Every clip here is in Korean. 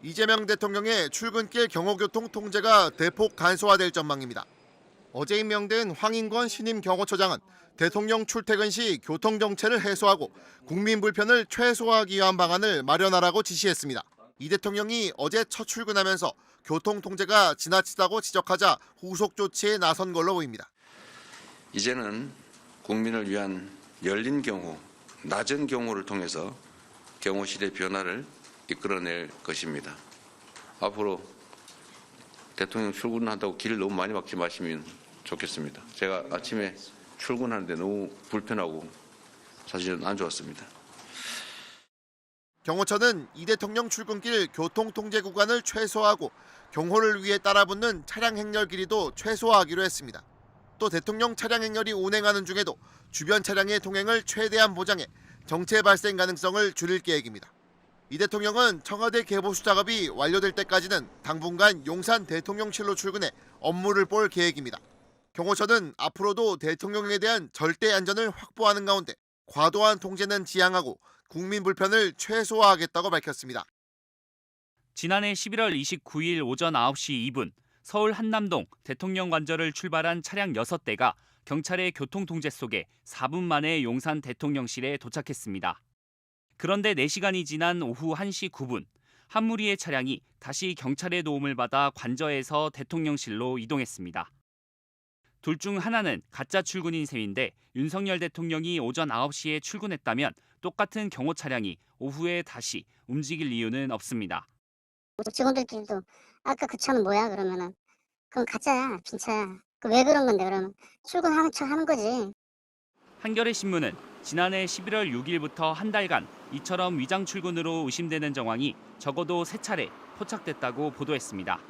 이재명 대통령의 출근길 경호교통 통제가 대폭 간소화될 전망입니다. 어제 임명된 황인권 신임 경호처장은 대통령 출퇴근 시 교통정체를 해소하고 국민 불편을 최소화하기 위한 방안을 마련하라고 지시했습니다. 이 대통령이 어제 첫 출근하면서 교통 통제가 지나치다고 지적하자 후속 조치에 나선 걸로 보입니다. 이제는 국민을 위한 열린 경호, 낮은 경호를 통해서 경호실의 변화를 이끌어낼 것입니다. 앞으로 대통령 출근한다고 길 너무 많이 막지 마시면 좋겠습니다. 제가 아침에 출근하는데 너무 불편하고 사실은 안 좋았습니다. 경호처는 이 대통령 출근길 교통통제 구간을 최소화하고 경호를 위해 따라붙는 차량 행렬 길이도 최소화하기로 했습니다. 또 대통령 차량 행렬이 운행하는 중에도 주변 차량의 통행을 최대한 보장해 정체 발생 가능성을 줄일 계획입니다. 이 대통령은 청와대 개보수 작업이 완료될 때까지는 당분간 용산 대통령실로 출근해 업무를 볼 계획입니다. 경호처는 앞으로도 대통령에 대한 절대 안전을 확보하는 가운데 과도한 통제는 지양하고 국민 불편을 최소화하겠다고 밝혔습니다. 지난해 11월 29일 오전 9시 2분 서울 한남동 대통령 관저를 출발한 차량 6대가 경찰의 교통통제 속에 4분 만에 용산 대통령실에 도착했습니다. 그런데 4시간이 지난 오후 1시 9분 한 무리의 차량이 다시 경찰의 도움을 받아 관저에서 대통령실로 이동했습니다. 둘 중 하나는 가짜 출근인 셈인데 윤석열 대통령이 오전 9시에 출근했다면 똑같은 경호 차량이 오후에 다시 움직일 이유는 없습니다. 직원들끼리도 아까 그 차는 뭐야 그러면은 그건 가짜야 빈차야 왜 그런 건데 그러면 출근하는 척 하는 거지. 한겨레 신문은 지난해 11월 6일부터 한 달간 이처럼 위장 출근으로 의심되는 정황이 적어도 3차례 포착됐다고 보도했습니다.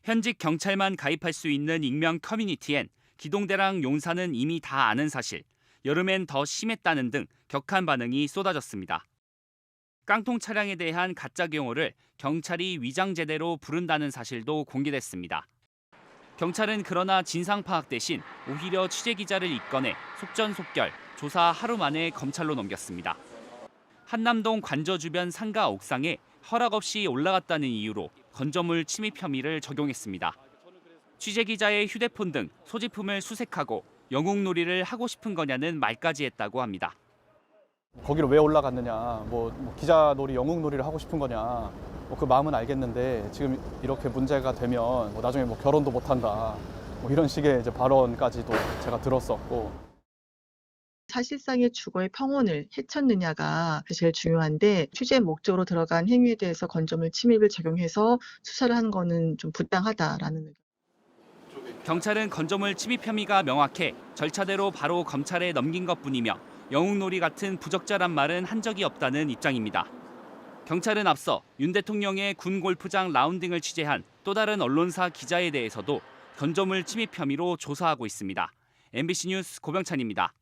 현직 경찰만 가입할 수 있는 익명 커뮤니티엔 기동대랑 용사는 이미 다 아는 사실, 여름엔 더 심했다는 등 격한 반응이 쏟아졌습니다. 깡통 차량에 대한 가짜 경호를 경찰이 위장 제대로 부른다는 사실도 공개됐습니다. 경찰은 그러나 진상 파악 대신 오히려 취재기자를 입건해 속전속결 조사 하루 만에 검찰로 넘겼습니다. 한남동 관저 주변 상가 옥상에 허락 없이 올라갔다는 이유로 건조물 침입 혐의를 적용했습니다. 취재기자의 휴대폰 등 소지품을 수색하고 영웅놀이를 하고 싶은 거냐는 말까지 했다고 합니다. 거기로 왜 올라갔느냐, 기자놀이, 영웅놀이를 하고 싶은 거냐, 그 마음은 알겠는데 지금 이렇게 문제가 되면 나중에 결혼도 못한다, 이런 식의 이제 발언까지도 제가 들었었고. 사실상의 주거의 평온을 해쳤느냐가 제일 중요한데 취재 목적으로 들어간 행위에 대해서 건조물 침입을 적용해서 수사를 하는 거는 좀 부당하다라는 의견. 경찰은 건조물 침입 혐의가 명확해 절차대로 바로 검찰에 넘긴 것뿐이며 영웅놀이 같은 부적절한 말은 한 적이 없다는 입장입니다. 경찰은 앞서 윤 대통령의 군 골프장 라운딩을 취재한 또 다른 언론사 기자에 대해서도 건조물 침입 혐의로 조사하고 있습니다. MBC 뉴스 고병찬입니다.